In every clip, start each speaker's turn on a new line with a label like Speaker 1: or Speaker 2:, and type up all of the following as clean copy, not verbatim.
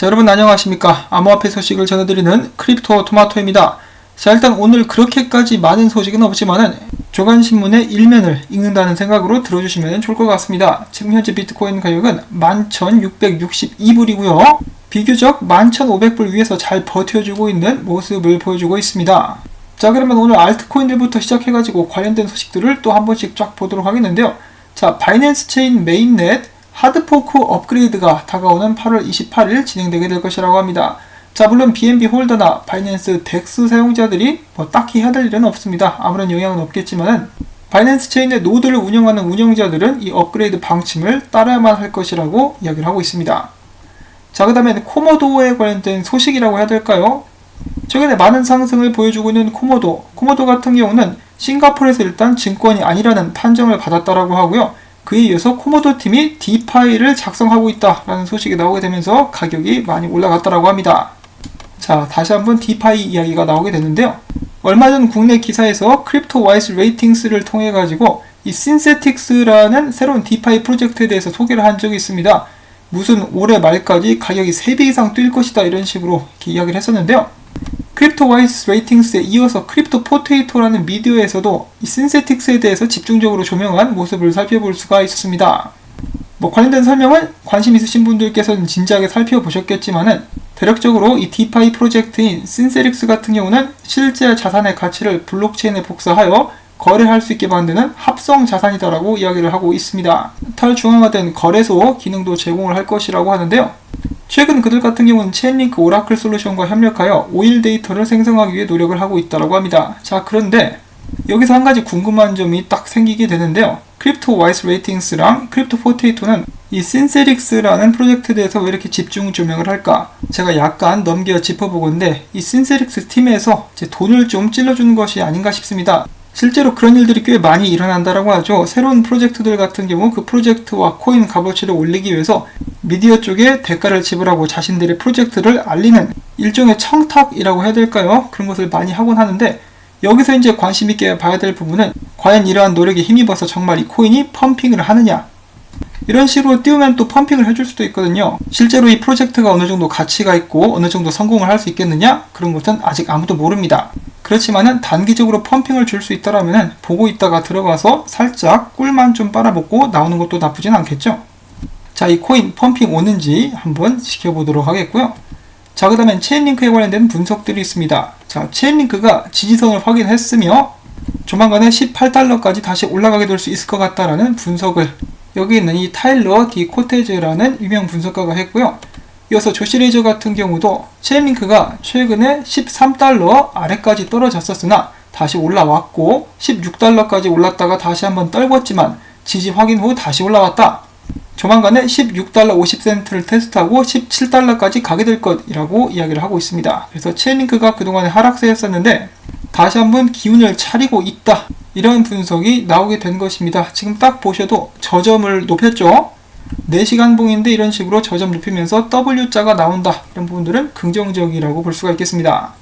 Speaker 1: 자, 여러분 안녕하십니까. 암호화폐 소식을 전해드리는 크립토 토마토입니다. 자, 일단 오늘 그렇게까지 많은 소식은 없지만은 조간신문의 일면을 읽는다는 생각으로 들어주시면 좋을 것 같습니다. 지금 현재 비트코인 가격은 11,662불이고요. 비교적 11,500불 위에서 잘 버텨주고 있는 모습을 보여주고 있습니다. 자, 그러면 오늘 알트코인들부터 시작해가지고 관련된 소식들을 또 한 번씩 쫙 보도록 하겠는데요. 자, 바이낸스 체인 메인넷 하드포크 업그레이드가 다가오는 8월 28일 진행되게 될 것이라고 합니다. 자, 물론 BNB 홀더나 바이낸스 덱스 사용자들이 딱히 해야 될 일은 없습니다. 아무런 영향은 없겠지만은 바이낸스 체인의 노드를 운영하는 운영자들은 이 업그레이드 방침을 따라야만 할 것이라고 이야기를 하고 있습니다. 자, 그 다음에 코모도에 관련된 소식이라고 해야 될까요? 최근에 많은 상승을 보여주고 있는 코모도 같은 경우는 싱가포르에서 일단 증권이 아니라는 판정을 받았다라고 하고요. 그에 이어서 코모도 팀이 디파이를 작성하고 있다라는 소식이 나오게 되면서 가격이 많이 올라갔다라고 합니다. 자, 다시 한번 디파이 이야기가 나오게 됐는데요. 얼마 전 국내 기사에서 크립토와이스 레이팅스를 통해 가지고 이 신세틱스라는 새로운 디파이 프로젝트에 대해서 소개를 한 적이 있습니다. 무슨 올해 말까지 가격이 3배 이상 뛸 것이다 이런 식으로 이렇게 이야기를 했었는데요. 크립토와이스 레이팅스에 이어서 크립토 포테이토라는 미디어에서도 이 신세틱스에 대해서 집중적으로 조명한 모습을 살펴볼 수가 있었습니다. 관련된 설명은 관심 있으신 분들께서는 진지하게 살펴보셨겠지만은 대략적으로 이 디파이 프로젝트인 신세틱스 같은 경우는 실제 자산의 가치를 블록체인에 복사하여 거래할 수 있게 만드는 합성 자산이다라고 이야기를 하고 있습니다. 탈중앙화된 거래소 기능도 제공을 할 것이라고 하는데요. 최근 그들 같은 경우는 체인링크 오라클 솔루션과 협력하여 오일 데이터를 생성하기 위해 노력을 하고 있다고 합니다. 자, 그런데 여기서 한 가지 궁금한 점이 딱 생기게 되는데요. 크립토와이스 레이팅스랑 크립토 포테이토는 이 신세틱스라는 프로젝트에 대해서 왜 이렇게 집중 조명을 할까? 제가 약간 넘겨 짚어보건데 이 신세틱스 팀에서 제 돈을 좀 찔러주는 것이 아닌가 싶습니다. 실제로 그런 일들이 꽤 많이 일어난다라고 하죠. 새로운 프로젝트들 같은 경우 그 프로젝트와 코인 값어치를 올리기 위해서 미디어 쪽에 대가를 지불하고 자신들의 프로젝트를 알리는 일종의 청탁이라고 해야 될까요? 그런 것을 많이 하곤 하는데 여기서 이제 관심 있게 봐야 될 부분은 과연 이러한 노력에 힘입어서 정말 이 코인이 펌핑을 하느냐? 이런 식으로 띄우면 또 펌핑을 해줄 수도 있거든요. 실제로 이 프로젝트가 어느 정도 가치가 있고 어느 정도 성공을 할 수 있겠느냐? 그런 것은 아직 아무도 모릅니다. 그렇지만은 단기적으로 펌핑을 줄 수 있다라면은 보고 있다가 들어가서 살짝 꿀만 좀 빨아먹고 나오는 것도 나쁘진 않겠죠. 자, 이 코인 펌핑 오는지 한번 지켜보도록 하겠고요. 자, 그 다음엔 체인링크에 관련된 분석들이 있습니다. 자, 체인링크가 지지선을 확인했으며 조만간에 18달러까지 다시 올라가게 될 수 있을 것 같다라는 분석을 여기 있는 이 타일러 디 코테즈라는 유명 분석가가 했고요. 이어서 조시 레이저 같은 경우도 체인링크가 최근에 13달러 아래까지 떨어졌었으나 다시 올라왔고 16달러까지 올랐다가 다시 한번 떨궜지만 지지 확인 후 다시 올라왔다. 조만간에 16달러 50센트를 테스트하고 17달러까지 가게 될 것이라고 이야기를 하고 있습니다. 그래서 체인링크가 그동안에 하락세였었는데 다시 한번 기운을 차리고 있다. 이런 분석이 나오게 된 것입니다. 지금 딱 보셔도 저점을 높였죠. 4시간 봉인데 이런 식으로 저점 높이면서 W자가 나온다. 이런 부분들은 긍정적이라고 볼 수가 있겠습니다.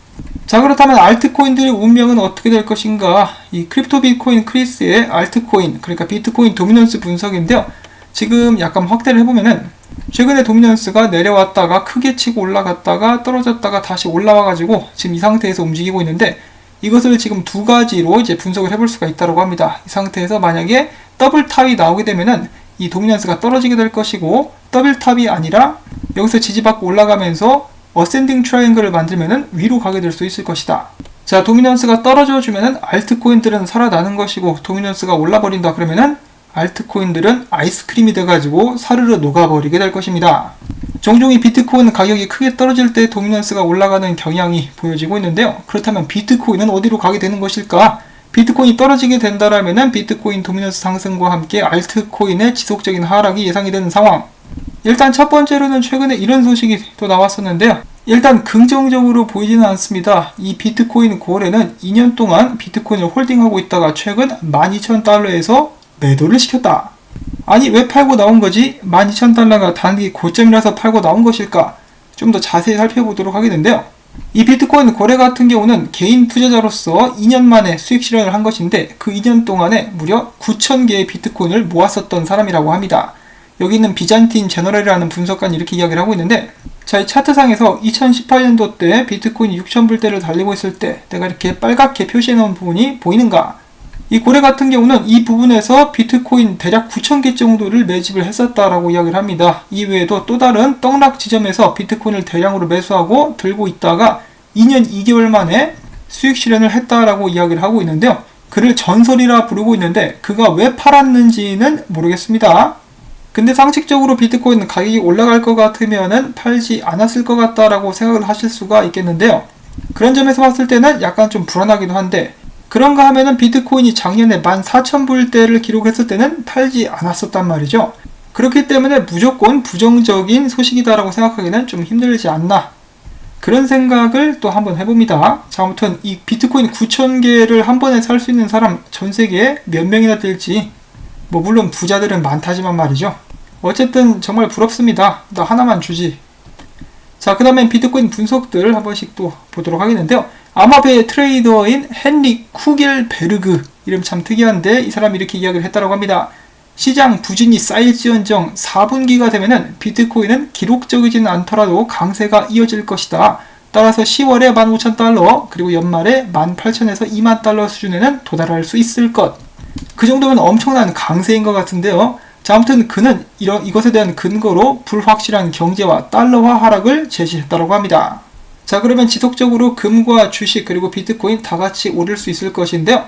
Speaker 1: 자, 그렇다면 알트코인들의 운명은 어떻게 될 것인가? 이 크립토 비트코인 크리스의 알트코인, 그러니까 비트코인 도미넌스 분석인데요. 지금 약간 확대를 해보면은 최근에 도미넌스가 내려왔다가 크게 치고 올라갔다가 떨어졌다가 다시 올라와가지고 지금 이 상태에서 움직이고 있는데 이것을 지금 두 가지로 이제 분석을 해볼 수가 있다고 합니다. 이 상태에서 만약에 더블탑이 나오게 되면은 이 도미넌스가 떨어지게 될 것이고 더블탑이 아니라 여기서 지지받고 올라가면서 어센딩 트라이앵글을 만들면은 위로 가게 될 수 있을 것이다. 자, 도미넌스가 떨어져 주면은 알트코인들은 살아나는 것이고 도미넌스가 올라버린다 그러면은 알트코인들은 아이스크림이 돼가지고 사르르 녹아버리게 될 것입니다. 종종 이 비트코인 가격이 크게 떨어질 때 도미넌스가 올라가는 경향이 보여지고 있는데요. 그렇다면 비트코인은 어디로 가게 되는 것일까? 비트코인이 떨어지게 된다라면은 비트코인 도미넌스 상승과 함께 알트코인의 지속적인 하락이 예상이 되는 상황. 일단 첫 번째로는 최근에 이런 소식이 또 나왔었는데요. 일단 긍정적으로 보이지는 않습니다. 이 비트코인 고래는 2년 동안 비트코인을 홀딩하고 있다가 최근 12,000달러에서 매도를 시켰다. 아니, 왜 팔고 나온 거지? 12,000달러가 단기 고점이라서 팔고 나온 것일까? 좀 더 자세히 살펴보도록 하겠는데요. 이 비트코인 거래 같은 경우는 개인 투자자로서 2년 만에 수익 실현을 한 것인데 그 2년 동안에 무려 9,000개의 비트코인을 모았었던 사람이라고 합니다. 여기 있는 비잔틴 제너럴이라는 분석가는 이렇게 이야기를 하고 있는데 자, 이 차트상에서 2018년도 때 비트코인이 6,000불대를 달리고 있을 때 내가 이렇게 빨갛게 표시해 놓은 부분이 보이는가? 이 고래 같은 경우는 이 부분에서 비트코인 대략 9,000개 정도를 매집을 했었다라고 이야기를 합니다. 이외에도 또 다른 떡락 지점에서 비트코인을 대량으로 매수하고 들고 있다가 2년 2개월 만에 수익 실현을 했다라고 이야기를 하고 있는데요. 그를 전설이라 부르고 있는데 그가 왜 팔았는지는 모르겠습니다. 근데 상식적으로 비트코인 가격이 올라갈 것 같으면은 팔지 않았을 것 같다라고 생각을 하실 수가 있겠는데요. 그런 점에서 봤을 때는 약간 좀 불안하기도 한데, 그런가 하면은 비트코인이 작년에 14,000불대를 기록했을 때는 팔지 않았었단 말이죠. 그렇기 때문에 무조건 부정적인 소식이다라고 생각하기는 좀 힘들지 않나, 그런 생각을 또 한번 해봅니다. 자, 아무튼 이 비트코인 9,000개를 한 번에 살 수 있는 사람 전 세계에 몇 명이나 될지, 뭐 물론 부자들은 많다지만 말이죠. 어쨌든 정말 부럽습니다. 나 하나만 주지. 자, 그 다음엔 비트코인 분석들 한 번씩 또 보도록 하겠는데요. 아마베의 트레이더인 헨리 쿠겔베르그, 이름 참 특이한데 이 사람이 이렇게 이야기를 했다고 합니다. 시장 부진이 쌓일지언정 4분기가 되면은 비트코인은 기록적이지는 않더라도 강세가 이어질 것이다. 따라서 10월에 15,000달러, 그리고 연말에 18,000에서 2만 달러 수준에는 도달할 수 있을 것. 그 정도면 엄청난 강세인 것 같은데요. 자, 아무튼 그는 이것에 대한 근거로 불확실한 경제와 달러화 하락을 제시했다고 합니다. 자, 그러면 지속적으로 금과 주식 그리고 비트코인 다 같이 오를 수 있을 것인데요.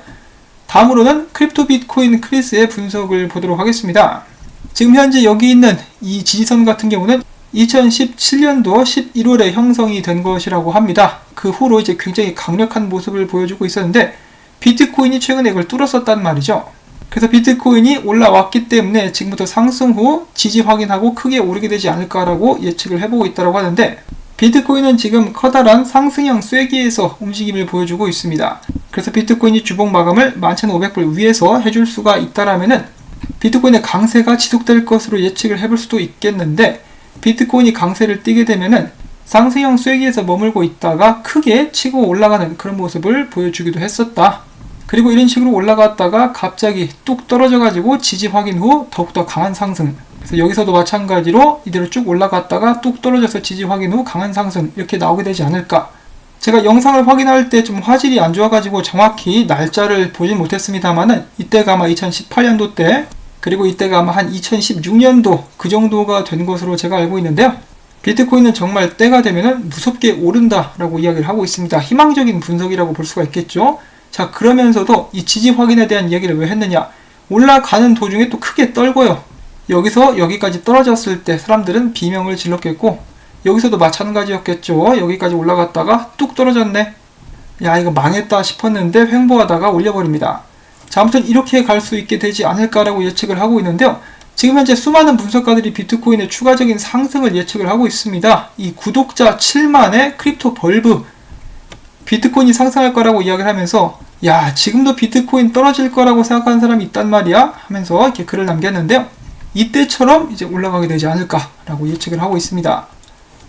Speaker 1: 다음으로는 크립토 비트코인 크리스의 분석을 보도록 하겠습니다. 지금 현재 여기 있는 이 지지선 같은 경우는 2017년도 11월에 형성이 된 것이라고 합니다. 그 후로 이제 굉장히 강력한 모습을 보여주고 있었는데 비트코인이 최근에 이걸 뚫었었단 말이죠. 그래서 비트코인이 올라왔기 때문에 지금부터 상승 후 지지 확인하고 크게 오르게 되지 않을까라고 예측을 해보고 있다고 하는데, 비트코인은 지금 커다란 상승형 쐐기에서 움직임을 보여주고 있습니다. 그래서 비트코인이 주봉 마감을 11,500불 위에서 해줄 수가 있다라면은 비트코인의 강세가 지속될 것으로 예측을 해볼 수도 있겠는데, 비트코인이 강세를 띠게 되면은 상승형 쐐기에서 머물고 있다가 크게 치고 올라가는 그런 모습을 보여주기도 했었다. 그리고 이런 식으로 올라갔다가 갑자기 뚝 떨어져가지고 지지 확인 후 더욱더 강한 상승. 그래서 여기서도 마찬가지로 이대로 쭉 올라갔다가 뚝 떨어져서 지지 확인 후 강한 상승, 이렇게 나오게 되지 않을까. 제가 영상을 확인할 때 좀 화질이 안 좋아가지고 정확히 날짜를 보진 못했습니다만은 이때가 아마 2018년도 때, 그리고 이때가 아마 한 2016년도 그 정도가 된 것으로 제가 알고 있는데요. 비트코인은 정말 때가 되면은 무섭게 오른다라고 이야기를 하고 있습니다. 희망적인 분석이라고 볼 수가 있겠죠. 자, 그러면서도 이 지지 확인에 대한 이야기를 왜 했느냐. 올라가는 도중에 또 크게 떨고요. 여기서 여기까지 떨어졌을 때 사람들은 비명을 질렀겠고, 여기서도 마찬가지였겠죠. 여기까지 올라갔다가 뚝 떨어졌네. 야, 이거 망했다 싶었는데 횡보하다가 올려버립니다. 자, 아무튼 이렇게 갈 수 있게 되지 않을까라고 예측을 하고 있는데요. 지금 현재 수많은 분석가들이 비트코인의 추가적인 상승을 예측을 하고 있습니다. 이 구독자 7만의 크립토 벌브, 비트코인이 상승할 거라고 이야기를 하면서 야, 지금도 비트코인 떨어질 거라고 생각하는 사람이 있단 말이야 하면서 이렇게 글을 남겼는데요. 이때처럼 이제 올라가게 되지 않을까라고 예측을 하고 있습니다.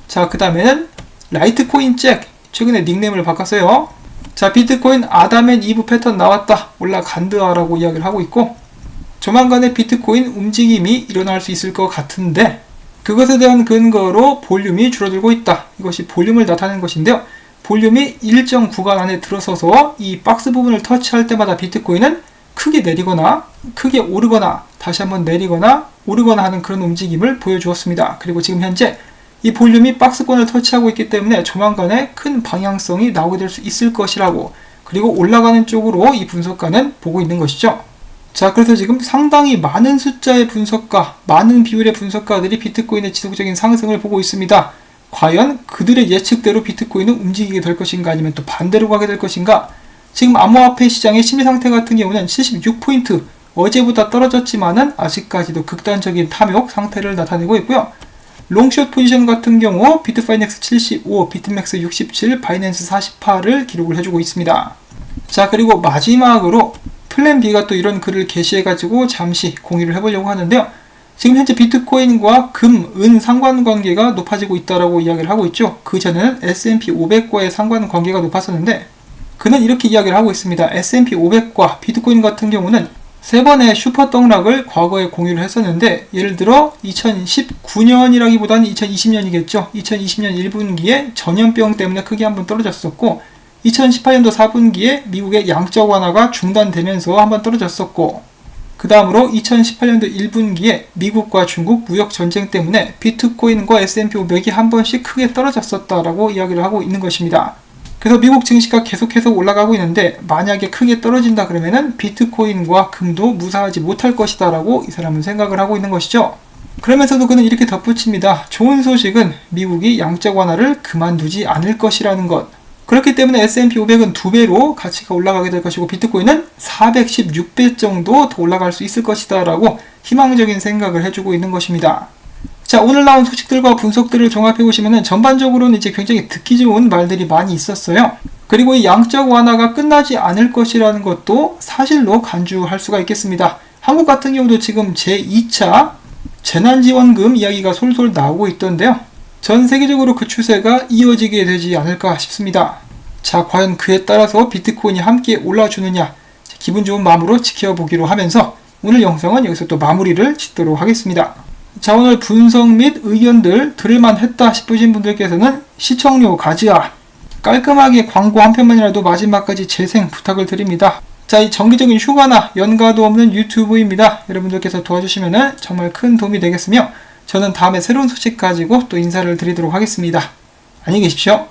Speaker 1: 자, 그 다음에는 라이트코인 잭, 최근에 닉네임을 바꿨어요. 자, 비트코인 아담 앤 이브 패턴 나왔다, 올라간드라고 이야기를 하고 있고, 조만간에 비트코인 움직임이 일어날 수 있을 것 같은데 그것에 대한 근거로 볼륨이 줄어들고 있다. 이것이 볼륨을 나타내는 것인데요. 볼륨이 일정 구간 안에 들어서서 이 박스 부분을 터치할 때마다 비트코인은 크게 내리거나 크게 오르거나 다시 한번 내리거나 오르거나 하는 그런 움직임을 보여주었습니다. 그리고 지금 현재 이 볼륨이 박스권을 터치하고 있기 때문에 조만간에 큰 방향성이 나오게 될 수 있을 것이라고, 그리고 올라가는 쪽으로 이 분석가는 보고 있는 것이죠. 자, 그래서 지금 상당히 많은 숫자의 분석가, 많은 비율의 분석가들이 비트코인의 지속적인 상승을 보고 있습니다. 과연 그들의 예측대로 비트코인은 움직이게 될 것인가, 아니면 또 반대로 가게 될 것인가. 지금 암호화폐 시장의 심리 상태 같은 경우는 76포인트, 어제보다 떨어졌지만은 아직까지도 극단적인 탐욕 상태를 나타내고 있고요. 롱숏 포지션 같은 경우 비트파이넥스 75, 비트맥스 67, 바이낸스 48을 기록을 해주고 있습니다. 자, 그리고 마지막으로 플랜 B가 또 이런 글을 게시해가지고 잠시 공유를 해보려고 하는데요. 지금 현재 비트코인과 금, 은 상관관계가 높아지고 있다라고 이야기를 하고 있죠. 그 전에는 S&P 500과의 상관관계가 높았었는데, 그는 이렇게 이야기를 하고 있습니다. S&P 500과 비트코인 같은 경우는 세 번의 슈퍼 떡락을 과거에 공유를 했었는데, 예를 들어 2019년이라기보다는 2020년이겠죠. 2020년 1분기에 전염병 때문에 크게 한번 떨어졌었고, 2018년도 4분기에 미국의 양적 완화가 중단되면서 한번 떨어졌었고, 그 다음으로 2018년도 1분기에 미국과 중국 무역 전쟁 때문에 비트코인과 S&P 500이 한 번씩 크게 떨어졌었다라고 이야기를 하고 있는 것입니다. 그래서 미국 증시가 계속해서 올라가고 있는데, 만약에 크게 떨어진다 그러면은 비트코인과 금도 무사하지 못할 것이다 라고 이 사람은 생각을 하고 있는 것이죠. 그러면서도 그는 이렇게 덧붙입니다. 좋은 소식은 미국이 양적 완화를 그만두지 않을 것이라는 것. 그렇기 때문에 S&P 500은 2배로 가치가 올라가게 될 것이고, 비트코인은 416배 정도 더 올라갈 수 있을 것이다 라고 희망적인 생각을 해주고 있는 것입니다. 자, 오늘 나온 소식들과 분석들을 종합해보시면 전반적으로는 이제 굉장히 듣기 좋은 말들이 많이 있었어요. 그리고 이 양적 완화가 끝나지 않을 것이라는 것도 사실로 간주할 수가 있겠습니다. 한국 같은 경우도 지금 제2차 재난지원금 이야기가 솔솔 나오고 있던데요. 전 세계적으로 그 추세가 이어지게 되지 않을까 싶습니다. 자, 과연 그에 따라서 비트코인이 함께 올라주느냐, 기분 좋은 마음으로 지켜보기로 하면서 오늘 영상은 여기서 또 마무리를 짓도록 하겠습니다. 자, 오늘 분석 및 의견들 들을만 했다 싶으신 분들께서는 시청료 가지아, 깔끔하게 광고 한 편만이라도 마지막까지 재생 부탁을 드립니다. 자, 이 정기적인 휴가나 연가도 없는 유튜브입니다. 여러분들께서 도와주시면 정말 큰 도움이 되겠으며, 저는 다음에 새로운 소식 가지고 또 인사를 드리도록 하겠습니다. 안녕히 계십시오.